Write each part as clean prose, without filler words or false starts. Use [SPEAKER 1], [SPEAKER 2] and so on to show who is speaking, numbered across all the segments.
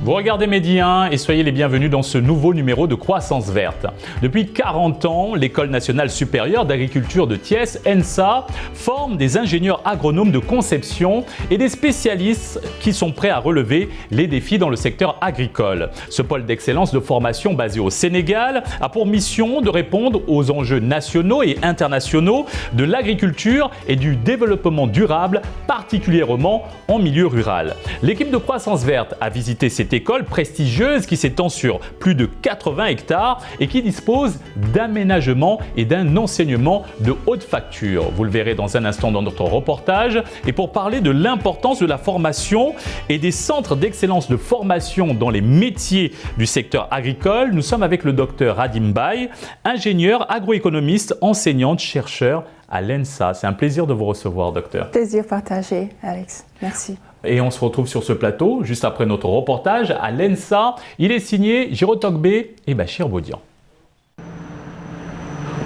[SPEAKER 1] Vous regardez Medi 1 et soyez les bienvenus dans ce nouveau numéro de Croissance Verte. Depuis 40 ans, l'École nationale supérieure d'agriculture de Thiès, ENSA, forme des ingénieurs agronomes de conception et des spécialistes qui sont prêts à relever les défis dans le secteur agricole. Ce pôle d'excellence de formation basé au Sénégal a pour mission de répondre aux enjeux nationaux et internationaux de l'agriculture et du développement durable, particulièrement en milieu rural. L'équipe de Croissance Verte a visité cette école prestigieuse qui s'étend sur plus de 80 hectares et qui dispose d'aménagements et d'un enseignement de haute facture. Vous le verrez dans un instant dans notre reportage. Et pour parler de l'importance de la formation et des centres d'excellence de formation dans les métiers du secteur agricole, nous sommes avec le docteur Radim Baye, ingénieur agroéconomiste, enseignante, chercheur à l'ENSA. C'est un plaisir de vous recevoir, docteur.
[SPEAKER 2] Plaisir partagé, Alex. Merci.
[SPEAKER 1] Et on se retrouve sur ce plateau, juste après notre reportage, à l'ENSA. Il est signé Giro Togbe et Bachir Bodian.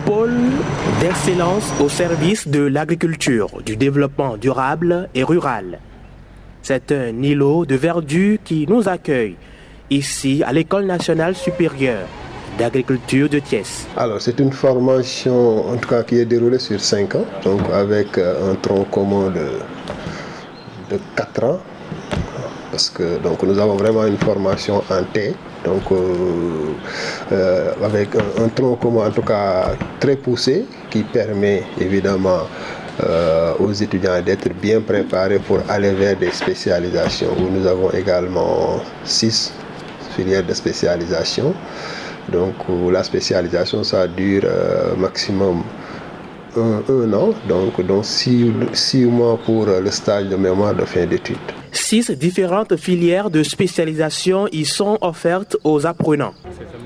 [SPEAKER 3] Pôle d'excellence au service de l'agriculture, du développement durable et rural. C'est un îlot de verdure qui nous accueille ici à l'École nationale supérieure d'agriculture de Thiès.
[SPEAKER 4] Alors c'est une formation en tout cas qui est déroulée sur 5 ans, donc avec un tronc commun de 4 ans, parce que donc nous avons vraiment une formation en T, donc avec un tronc commun en tout cas très poussé qui permet évidemment aux étudiants d'être bien préparés pour aller vers des spécialisations, où nous avons également 6 filières de spécialisation. Donc la spécialisation ça dure maximum un an, donc 6 mois pour le stage de mémoire de fin d'études.
[SPEAKER 3] 6 différentes filières de spécialisation y sont offertes aux apprenants.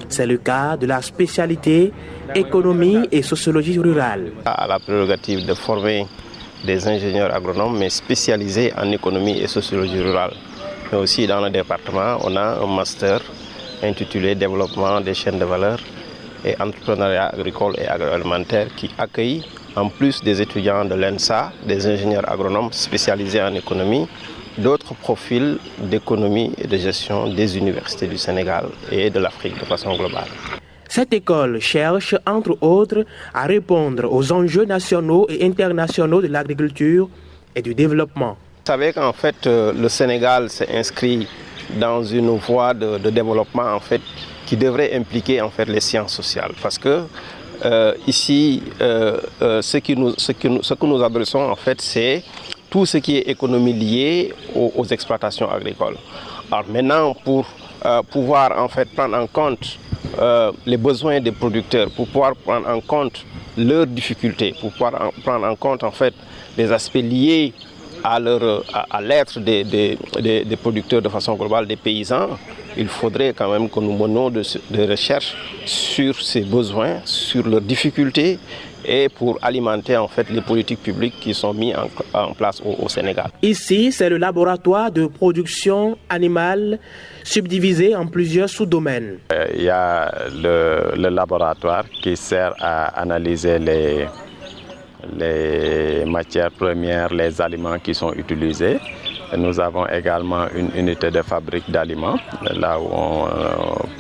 [SPEAKER 3] C'est le cas de la spécialité économie et sociologie rurale.
[SPEAKER 5] À la prérogative de former des ingénieurs agronomes, mais spécialisés en économie et sociologie rurale. Mais aussi dans le département, on a un master intitulé Développement des chaînes de valeur et entrepreneuriat agricole et agroalimentaire qui accueille, en plus des étudiants de l'ENSA, des ingénieurs agronomes spécialisés en économie, d'autres profils d'économie et de gestion des universités du Sénégal et de l'Afrique de façon globale.
[SPEAKER 3] Cette école cherche, entre autres, à répondre aux enjeux nationaux et internationaux de l'agriculture et du développement.
[SPEAKER 5] Vous savez qu'en fait, le Sénégal s'est inscrit dans une voie de développement en fait, qui devrait impliquer en fait, les sciences sociales. Parce que ici, ce que nous adressons, en fait, c'est tout ce qui est économie liée aux exploitations agricoles. Alors maintenant, pour pouvoir en fait, prendre en compte les besoins des producteurs, pour pouvoir prendre en compte leurs difficultés, pour pouvoir prendre en compte en fait, les aspects liés à l'être des producteurs de façon globale, des paysans, il faudrait quand même que nous menions des recherches sur ces besoins, sur leurs difficultés et pour alimenter en fait les politiques publiques qui sont mises en place au Sénégal.
[SPEAKER 3] Ici, c'est le laboratoire de production animale subdivisé en plusieurs sous-domaines.
[SPEAKER 6] Il y a le laboratoire qui sert à analyser les matières premières, les aliments qui sont utilisés. Nous avons également une unité de fabrique d'aliments, là où on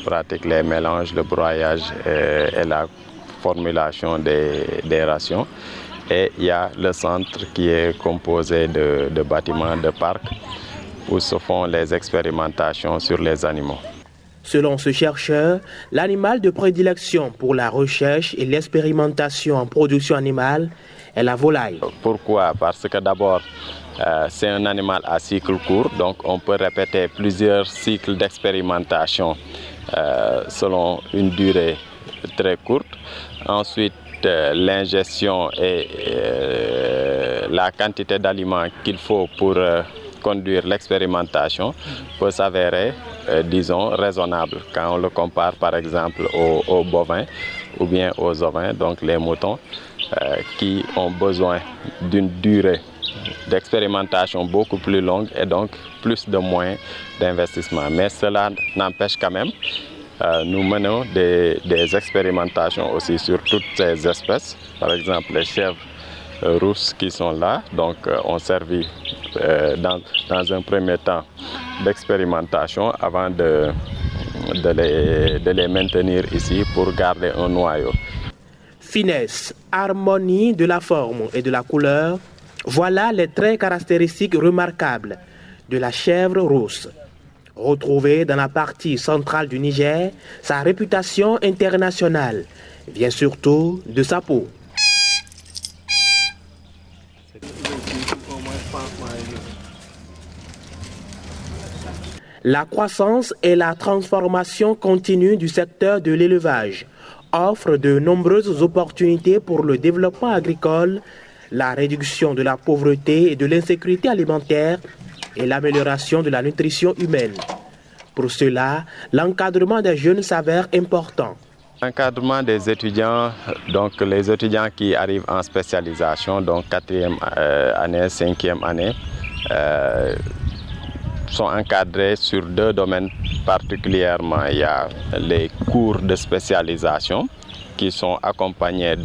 [SPEAKER 6] pratique les mélanges, le broyage et la formulation des rations. Et il y a le centre qui est composé de bâtiments de parcs où se font les expérimentations sur les animaux.
[SPEAKER 3] Selon ce chercheur, l'animal de prédilection pour la recherche et l'expérimentation en production animale est la volaille.
[SPEAKER 6] Pourquoi? Parce que d'abord, c'est un animal à cycle court, donc on peut répéter plusieurs cycles d'expérimentation selon une durée très courte. Ensuite, l'ingestion et la quantité d'aliments qu'il faut pour conduire l'expérimentation peut s'avérer, disons, raisonnable quand on le compare par exemple aux bovins ou bien aux ovins, donc les moutons, qui ont besoin d'une durée d'expérimentation beaucoup plus longue et donc plus de moyens d'investissement. Mais cela n'empêche quand même, nous menons des expérimentations aussi sur toutes ces espèces, par exemple les chèvres rousses qui sont là, donc ont servi dans un premier temps d'expérimentation avant de les maintenir ici pour garder un noyau.
[SPEAKER 3] Finesse, harmonie de la forme et de la couleur, voilà les traits caractéristiques remarquables de la chèvre rousse. Retrouvée dans la partie centrale du Niger, sa réputation internationale vient surtout de sa peau. La croissance et la transformation continue du secteur de l'élevage offrent de nombreuses opportunités pour le développement agricole, la réduction de la pauvreté et de l'insécurité alimentaire et l'amélioration de la nutrition humaine. Pour cela, l'encadrement des jeunes s'avère important.
[SPEAKER 6] L'encadrement des étudiants, donc les étudiants qui arrivent en spécialisation, donc 4e année, 5e année, sont encadrés sur 2 domaines particulièrement. Il y a les cours de spécialisation qui sont accompagnés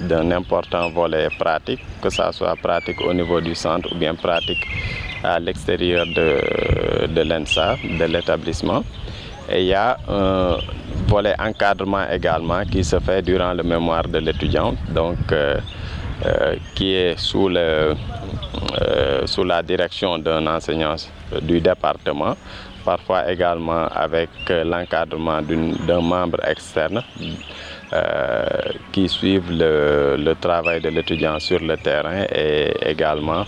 [SPEAKER 6] d'un important volet pratique, que ce soit pratique au niveau du centre ou bien pratique à l'extérieur de l'ENSA, de l'établissement. Et il y a un volet encadrement également qui se fait durant le mémoire de l'étudiant, donc qui est sous la direction d'un enseignant du département, parfois également avec l'encadrement d'un membre externe qui suivent le travail de l'étudiant sur le terrain et également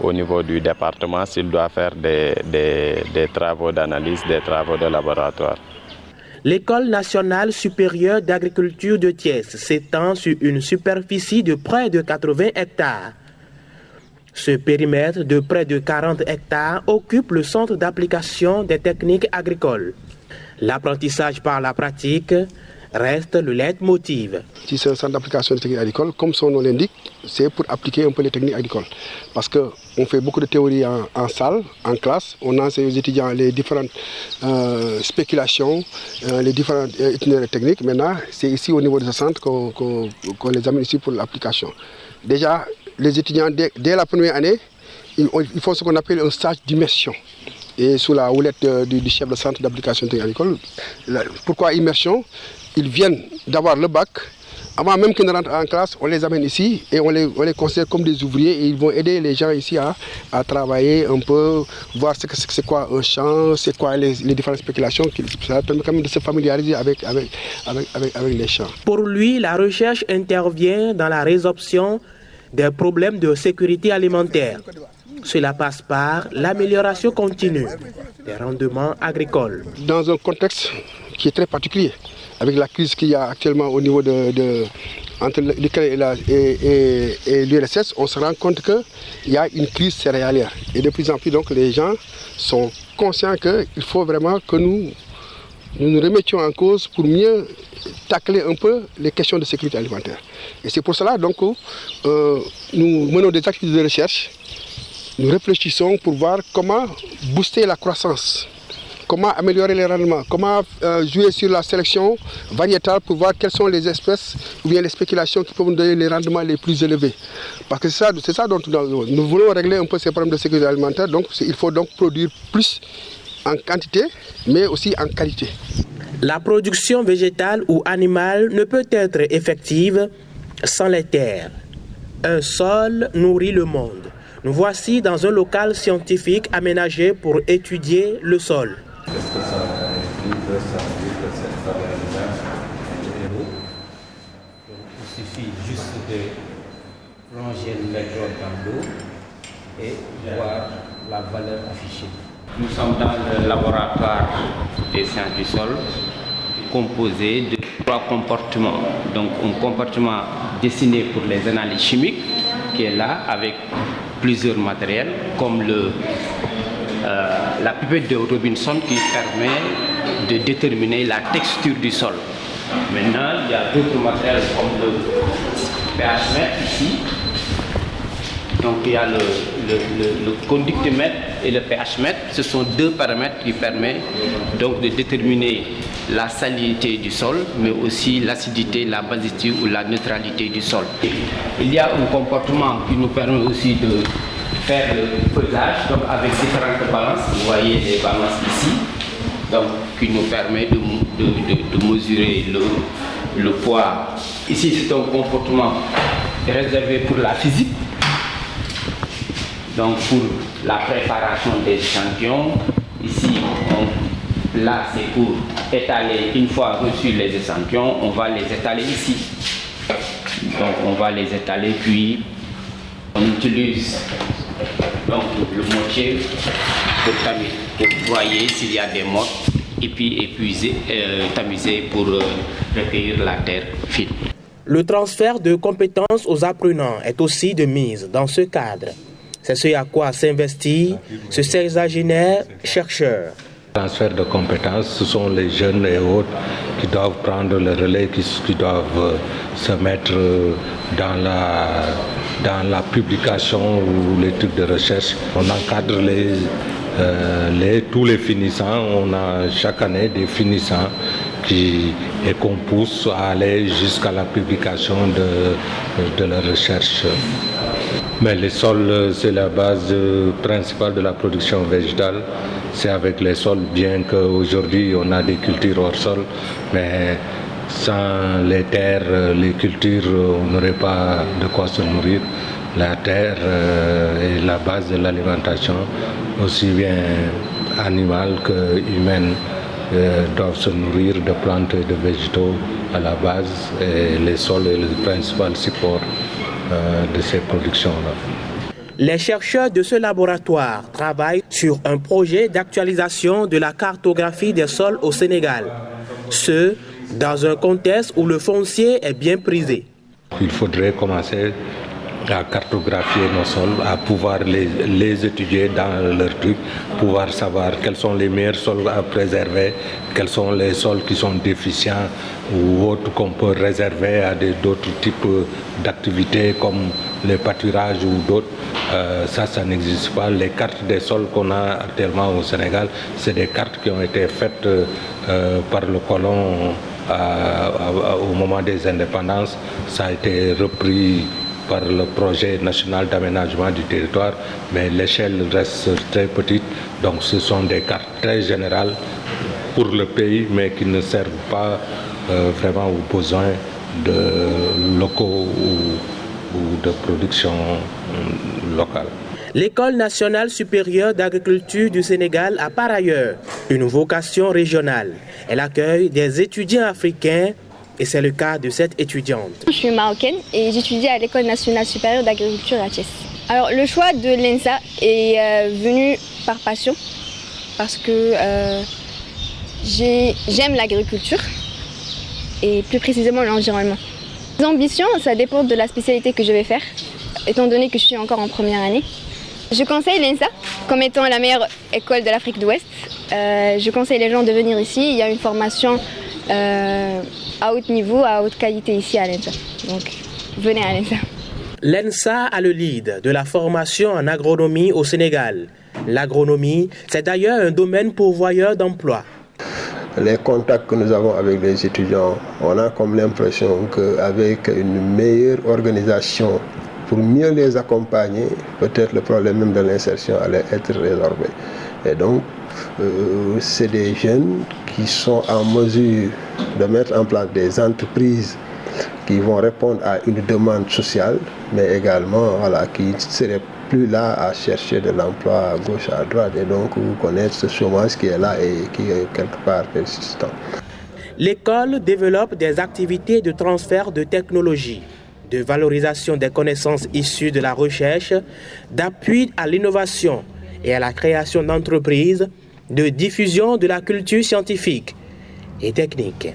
[SPEAKER 6] au niveau du département s'il doit faire des travaux d'analyse, des travaux de laboratoire.
[SPEAKER 3] L'École nationale supérieure d'agriculture de Thiès s'étend sur une superficie de près de 80 hectares. Ce périmètre de près de 40 hectares occupe le centre d'application des techniques agricoles. L'apprentissage par la pratique reste le leitmotiv.
[SPEAKER 7] Si c'est un centre d'application des techniques agricoles, comme son nom l'indique, c'est pour appliquer un peu les techniques agricoles. Parce qu'on fait beaucoup de théories en salle, en classe, on enseigne aux étudiants les différentes spéculations, les différents itinéraires techniques. Maintenant, c'est ici au niveau de ce centre qu'on les amène ici pour l'application. Déjà, les étudiants, dès la première année, ils font ce qu'on appelle un stage d'immersion. Et sous la houlette du chef de centre d'application technique agricole. Pourquoi immersion? Ils viennent d'avoir le bac. Avant même qu'ils ne rentrent en classe, on les amène ici et on les considère comme des ouvriers et ils vont aider les gens ici à travailler un peu, voir c'est quoi un champ, c'est quoi les différentes spéculations. Ça permet quand même de se familiariser avec les champs.
[SPEAKER 3] Pour lui, la recherche intervient dans la résorption des problèmes de sécurité alimentaire. Cela passe par l'amélioration continue des rendements agricoles.
[SPEAKER 7] Dans un contexte qui est très particulier, avec la crise qu'il y a actuellement au niveau entre l'Ukraine et l'URSS, on se rend compte qu'il y a une crise céréalière. Et de plus en plus, donc, les gens sont conscients qu'il faut vraiment que nous nous remettions en cause pour mieux tacler un peu les questions de sécurité alimentaire. Et c'est pour cela donc, nous menons des activités de recherche. Nous réfléchissons pour voir comment booster la croissance, comment améliorer les rendements, comment jouer sur la sélection variétale pour voir quelles sont les espèces ou bien les spéculations qui peuvent nous donner les rendements les plus élevés. Parce que c'est ça dont nous voulons régler un peu ces problèmes de sécurité alimentaire. Donc il faut donc produire plus en quantité, mais aussi en qualité.
[SPEAKER 3] La production végétale ou animale ne peut être effective sans les terres. Un sol nourrit le monde. Nous voici dans un local scientifique aménagé pour étudier le sol.
[SPEAKER 8] Il suffit juste de plonger l'électrode dans l'eau et voir la valeur affichée. Nous sommes dans le laboratoire des sciences du sol composé de 3 comportements. Donc un comportement destiné pour les analyses chimiques qui est là avec plusieurs matériels comme la pipette de Robinson qui permet de déterminer la texture du sol. Maintenant, il y a d'autres matériels comme le pH-mètre ici. Donc il y a le conductomètre et le pH-mètre. Ce sont 2 paramètres qui permettent donc de déterminer la salinité du sol, mais aussi l'acidité, la basicité ou la neutralité du sol. Il y a un comportement qui nous permet aussi de faire le pesage, donc avec différentes balances. Vous voyez les balances ici, donc qui nous permet de mesurer le poids. Ici, c'est un comportement réservé pour la physique, donc pour la préparation des échantillons. Ici, là, c'est pour étaler, une fois reçus les échantillons, on va les étaler ici. Donc, on va les étaler, puis on utilise donc, le mortier pour broyer s'il y a des mottes, et puis tamiser pour recueillir la terre fine.
[SPEAKER 3] Le transfert de compétences aux apprenants est aussi de mise dans ce cadre. C'est ce à quoi s'investit ce sexagénaire chercheur.
[SPEAKER 9] Transfert de compétences, ce sont les jeunes et autres qui doivent prendre le relais, qui doivent se mettre dans la publication ou les trucs de recherche. On encadre tous les finissants, on a chaque année des finissants et qu'on pousse à aller jusqu'à la publication de la recherche. Mais les sols, c'est la base principale de la production végétale. C'est avec les sols, bien qu'aujourd'hui on a des cultures hors sol, mais sans les terres, les cultures, on n'aurait pas de quoi se nourrir. La terre est la base de l'alimentation, aussi bien animale que humaine. Doivent se nourrir de plantes et de végétaux à la base, et les sols est le principal support de ces productions-là.
[SPEAKER 3] Les chercheurs de ce laboratoire travaillent sur un projet d'actualisation de la cartographie des sols au Sénégal, ce dans un contexte où le foncier est bien prisé.
[SPEAKER 9] Il faudrait commencer à cartographier nos sols, à pouvoir les étudier dans leur truc, pouvoir savoir quels sont les meilleurs sols à préserver, quels sont les sols qui sont déficients ou autres qu'on peut réserver à d'autres types d'activités comme les pâturages ou d'autres. Ça n'existe pas. Les cartes des sols qu'on a actuellement au Sénégal, c'est des cartes qui ont été faites par le colon au moment des indépendances. Ça a été repris par le projet national d'aménagement du territoire, mais l'échelle reste très petite. Donc ce sont des cartes très générales pour le pays, mais qui ne servent pas vraiment aux besoins de locaux ou de production locale.
[SPEAKER 3] L'École nationale supérieure d'agriculture du Sénégal a par ailleurs une vocation régionale. Elle accueille des étudiants africains et c'est le cas de cette étudiante.
[SPEAKER 10] Je suis marocaine et j'étudie à l'École nationale supérieure d'agriculture à Thiès. Alors le choix de l'ENSA est venu par passion parce que j'aime l'agriculture et plus précisément l'environnement. Les ambitions, ça dépend de la spécialité que je vais faire, étant donné que je suis encore en première année. Je conseille l'ENSA comme étant la meilleure école de l'Afrique de l'Ouest. Je conseille les gens de venir ici. Il y a une formation à haut niveau, à haute qualité ici à l'ENSA. Donc venez à l'ENSA.
[SPEAKER 3] L'ENSA a le lead de la formation en agronomie au Sénégal. L'agronomie, c'est d'ailleurs un domaine pourvoyeur d'emplois.
[SPEAKER 4] Les contacts que nous avons avec les étudiants, on a comme l'impression qu'avec une meilleure organisation, pour mieux les accompagner, peut-être le problème même de l'insertion allait être résorbé. Et donc, c'est des jeunes qui sont en mesure de mettre en place des entreprises qui vont répondre à une demande sociale, mais également qui ne seraient plus là à chercher de l'emploi à gauche, à droite, et donc connaître ce chômage qui est là et qui est quelque part persistant.
[SPEAKER 3] L'école développe des activités de transfert de technologie, de valorisation des connaissances issues de la recherche, d'appui à l'innovation et à la création d'entreprises, de diffusion de la culture scientifique et technique.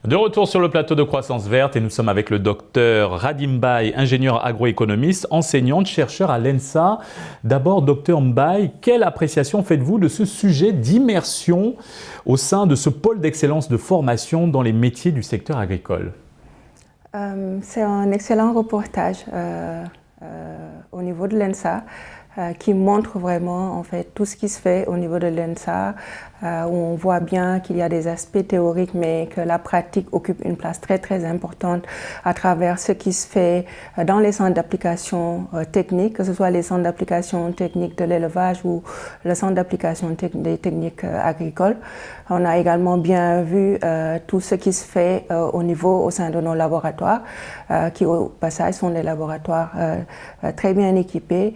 [SPEAKER 1] De retour sur le plateau de Croissance Verte et nous sommes avec le docteur Radim Mbaye, ingénieur agroéconomiste, enseignante, chercheur à l'ENSA. D'abord, docteur Mbaye, quelle appréciation faites-vous de ce sujet d'immersion au sein de ce pôle d'excellence de formation dans les métiers du secteur agricole?
[SPEAKER 2] C'est un excellent reportage au niveau de l'ENSA qui montre vraiment en fait tout ce qui se fait au niveau de l'ENSA, où on voit bien qu'il y a des aspects théoriques mais que la pratique occupe une place très très importante à travers ce qui se fait dans les centres d'application techniques, que ce soit les centres d'application techniques de l'élevage ou le centre d'application des techniques agricoles. On a également bien vu tout ce qui se fait au sein de nos laboratoires, qui au passage sont des laboratoires très bien équipés,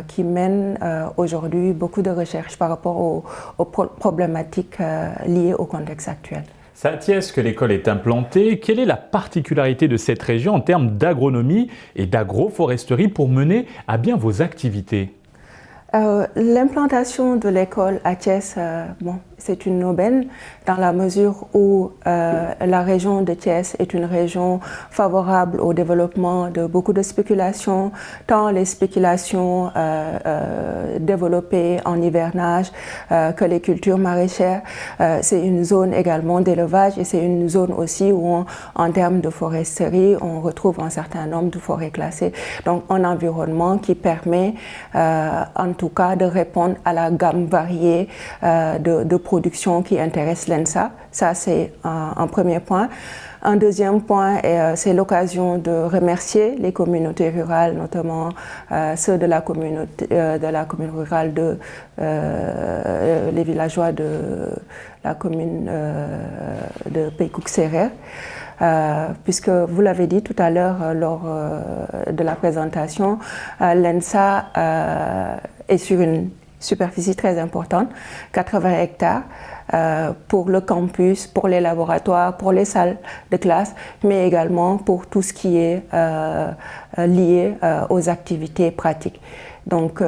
[SPEAKER 2] qui mènent aujourd'hui beaucoup de recherches par rapport aux problématiques liées au contexte actuel.
[SPEAKER 1] C'est à Thiès que l'école est implantée. Quelle est la particularité de cette région en termes d'agronomie et d'agroforesterie pour mener à bien vos activités?
[SPEAKER 2] L'implantation de l'école à Thiès, c'est une aubaine dans la mesure où la région de Thiès est une région favorable au développement de beaucoup de spéculations, tant les spéculations développées en hivernage que les cultures maraîchères. C'est une zone également d'élevage et c'est une zone aussi où en termes de foresterie, on retrouve un certain nombre de forêts classées. Donc un environnement qui permet en tout cas de répondre à la gamme variée de production qui intéresse l'ENSA. Ça, c'est un premier point. Un deuxième point, c'est l'occasion de remercier les communautés rurales, notamment ceux de la commune rurale les villageois de la commune de Peikouk-Serer. Puisque vous l'avez dit tout à l'heure lors de la présentation, l'ENSA est sur une superficie très importante, 80 hectares, pour le campus, pour les laboratoires, pour les salles de classe, mais également pour tout ce qui est lié aux activités pratiques. Donc,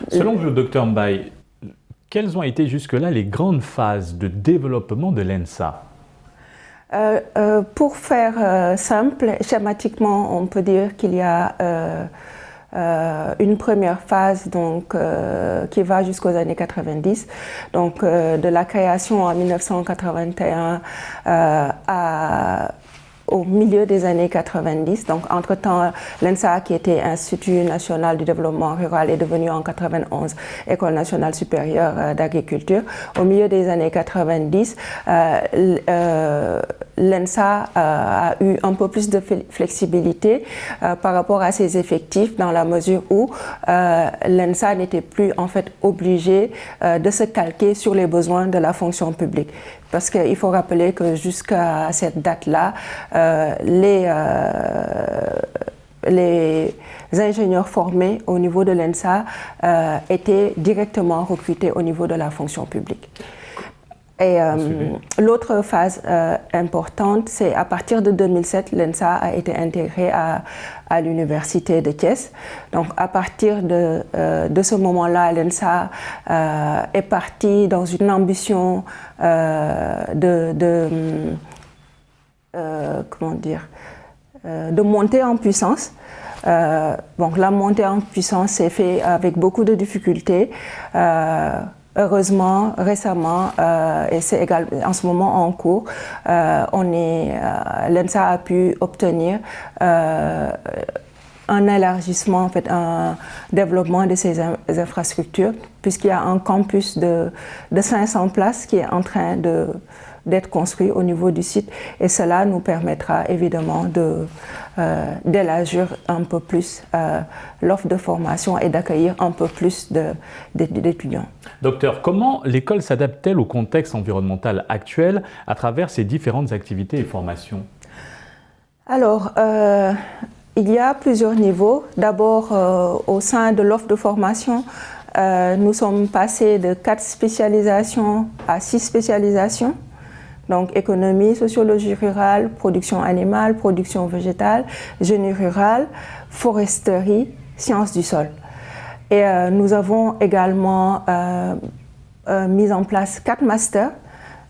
[SPEAKER 1] selon vous, docteur Mbaye, quelles ont été jusque-là les grandes phases de développement de l'ENSA?
[SPEAKER 2] Pour faire simple, schématiquement, on peut dire qu'il y a une première phase donc, qui va jusqu'aux années 90, donc de la création en 1981 au milieu des années 90. Donc, entre-temps, l'ENSA, qui était Institut national du développement rural, est devenu en 91 École nationale supérieure d'agriculture. Au milieu des années 90, l'ENSA a eu un peu plus de flexibilité par rapport à ses effectifs, dans la mesure où l'ENSA n'était plus en fait obligée de se calquer sur les besoins de la fonction publique. Parce qu'il faut rappeler que jusqu'à cette date-là, les ingénieurs formés au niveau de l'ENSA étaient directement recrutés au niveau de la fonction publique. Et l'autre phase importante, c'est à partir de 2007, l'ENSA a été intégrée à l'université de Thiès. Donc à partir de ce moment-là, l'ENSA est partie dans une ambition de monter en puissance. Donc la montée en puissance s'est faite avec beaucoup de difficultés. Heureusement, récemment, et c'est en ce moment en cours, l'ENSA a pu obtenir un élargissement, en fait, un développement de ses infrastructures, puisqu'il y a un campus de 500 places qui est en train d'être construit au niveau du site, et cela nous permettra évidemment d'élargir un peu plus l'offre de formation et d'accueillir un peu plus d'étudiants.
[SPEAKER 1] Docteur, comment l'école s'adapte-t-elle au contexte environnemental actuel à travers ses différentes activités et formations?
[SPEAKER 2] Alors, il y a plusieurs niveaux. D'abord, au sein de l'offre de formation, nous sommes passés de 4 spécialisations à 6 spécialisations. Donc économie, sociologie rurale, production animale, production végétale, génie rural, foresterie, sciences du sol. Et nous avons également mis en place 4 masters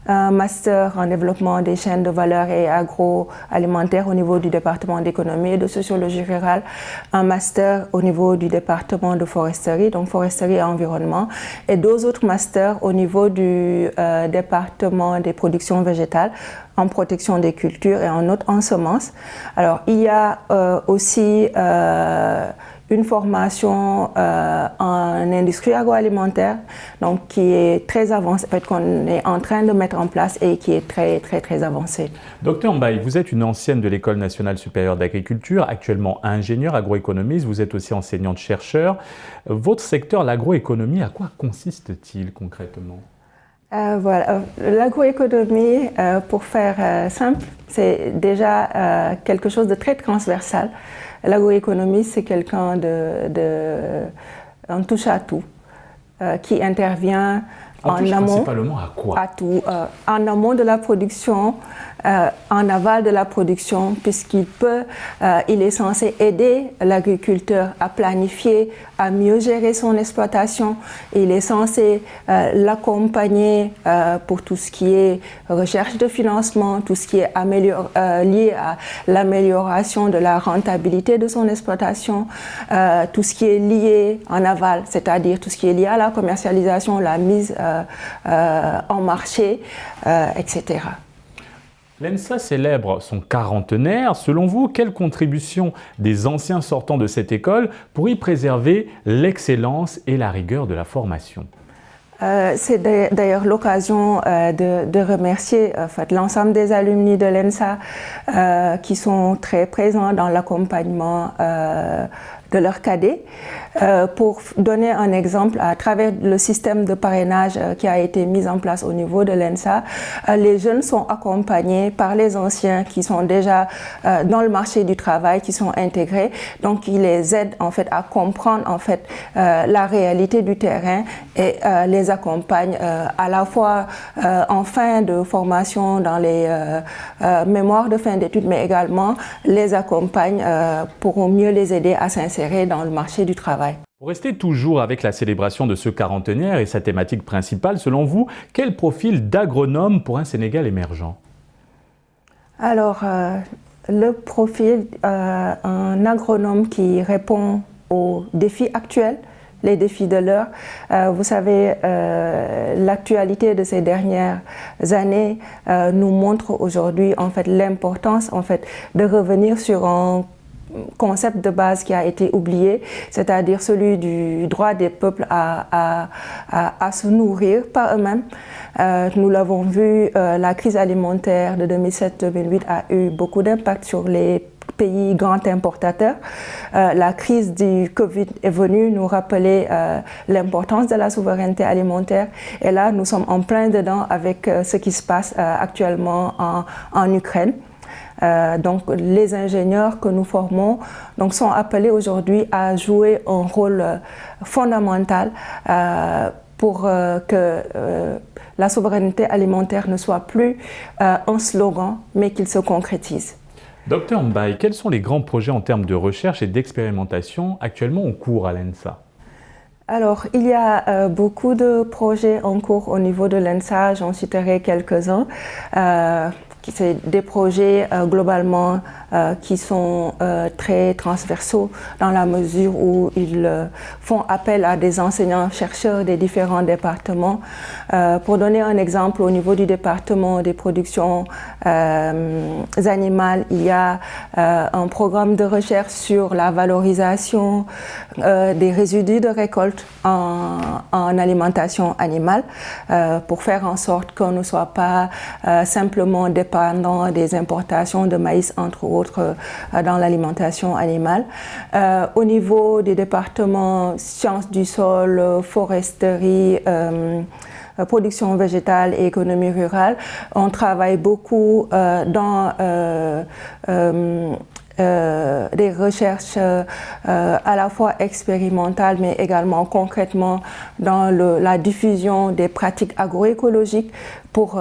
[SPEAKER 2] un master en développement des chaînes de valeur et agroalimentaire au niveau du département d'économie et de sociologie rurale, un master au niveau du département de foresterie, donc foresterie et environnement, et 2 autres masters au niveau du département des productions végétales, en protection des cultures et en autres en semences. Alors, il y a aussi une formation en industrie agroalimentaire, donc qui est très avancée, en fait, qu'on est en train de mettre en place et qui est très avancée.
[SPEAKER 1] Docteur Mbaye, vous êtes une ancienne de l'École nationale supérieure d'agriculture, actuellement ingénieure agroéconomiste, vous êtes aussi enseignante-chercheur. Votre secteur, l'agroéconomie, à quoi consiste-t-il concrètement ?
[SPEAKER 2] Voilà, l'agroéconomie, pour faire simple, c'est déjà quelque chose de très transversal. L'agroéconomie, c'est quelqu'un un touche-à-tout qui intervient en amont.
[SPEAKER 1] Principalement à quoi ?
[SPEAKER 2] À tout. En amont de la production, en aval de la production, il est censé aider l'agriculteur à planifier, à mieux gérer son exploitation. Il est censé l'accompagner pour tout ce qui est recherche de financement, tout ce qui est lié à l'amélioration de la rentabilité de son exploitation, tout ce qui est lié en aval, c'est-à-dire tout ce qui est lié à la commercialisation, la mise en marché, etc.
[SPEAKER 1] L'ENSA célèbre son 40aire. Selon vous, quelle contribution des anciens sortants de cette école pour y préserver l'excellence et la rigueur de la formation ?
[SPEAKER 2] C'est d'ailleurs l'occasion de remercier l'ensemble des alumni de l'ENSA qui sont très présents dans l'accompagnement de leurs cadets. Pour donner un exemple, à travers le système de parrainage qui a été mis en place au niveau de l'ENSA, les jeunes sont accompagnés par les anciens qui sont déjà dans le marché du travail, qui sont intégrés. Donc, ils les aident en fait à comprendre en fait la réalité du terrain et les accompagnent à la fois en fin de formation dans les mémoires de fin d'études, mais également les accompagnent pour mieux les aider à s'insérer dans le marché du travail.
[SPEAKER 1] Pour rester toujours avec la célébration de ce 40aire et sa thématique principale, selon vous, quel profil d'agronome pour un Sénégal émergent ?
[SPEAKER 2] Alors, le profil, un agronome qui répond aux défis actuels, les défis de l'heure. Vous savez, l'actualité de ces dernières années nous montre aujourd'hui en fait l'importance en fait de revenir sur un concept de base qui a été oublié, c'est-à-dire celui du droit des peuples à se nourrir par eux-mêmes. Nous l'avons vu, la crise alimentaire de 2007-2008 a eu beaucoup d'impact sur les pays grands importateurs. La crise du Covid est venue nous rappeler l'importance de la souveraineté alimentaire. Et là, nous sommes en plein dedans avec ce qui se passe actuellement en Ukraine. Donc, les ingénieurs que nous formons sont appelés aujourd'hui à jouer un rôle fondamental pour que la souveraineté alimentaire ne soit plus un slogan, mais qu'il se concrétise.
[SPEAKER 1] Docteur Mbaye, quels sont les grands projets en termes de recherche et d'expérimentation actuellement en cours à l'ENSA ?
[SPEAKER 2] Alors, il y a beaucoup de projets en cours au niveau de l'ENSA, j'en citerai quelques-uns. C'est des projets globalement qui sont très transversaux dans la mesure où ils font appel à des enseignants-chercheurs des différents départements. Pour donner un exemple, au niveau du département des productions animales, il y a un programme de recherche sur la valorisation des résidus de récolte en alimentation animale pour faire en sorte qu'on ne soit pas simplement dépendant des importations de maïs, entre autres, dans l'alimentation animale. Au niveau des départements sciences du sol, foresterie, production végétale et économie rurale, on travaille beaucoup dans des recherches à la fois expérimentales mais également concrètement dans la diffusion des pratiques agroécologiques pour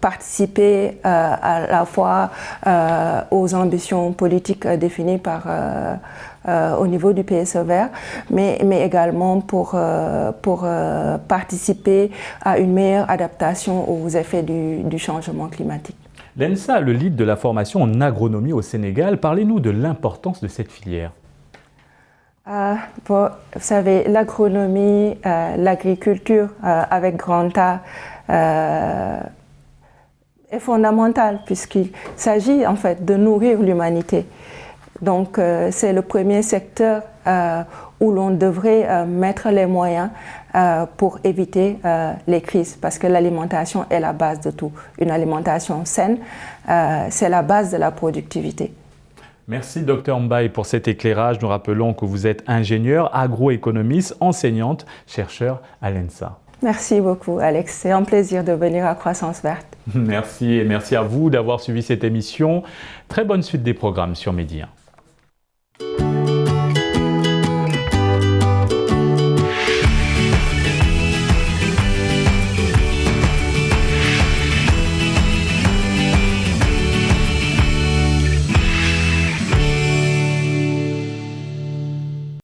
[SPEAKER 2] participer à la fois aux ambitions politiques définies par au niveau du PSE vert, mais également pour participer à une meilleure adaptation aux effets du changement climatique.
[SPEAKER 1] L'ENSA, le lead de la formation en agronomie au Sénégal, parlez-nous de l'importance de cette filière.
[SPEAKER 2] Vous savez, l'agronomie, l'agriculture avec grand A est fondamentale puisqu'il s'agit en fait de nourrir l'humanité. Donc c'est le premier secteur où l'on devrait mettre les moyens pour éviter les crises parce que l'alimentation est la base de tout. Une alimentation saine, c'est la base de la productivité.
[SPEAKER 1] Merci Dr Mbaye pour cet éclairage. Nous rappelons que vous êtes ingénieure, agroéconomiste, enseignante, chercheur à l'ENSA.
[SPEAKER 2] Merci beaucoup Alex, c'est un plaisir de venir à Croissance Verte.
[SPEAKER 1] Merci et merci à vous d'avoir suivi cette émission. Très bonne suite des programmes sur Média.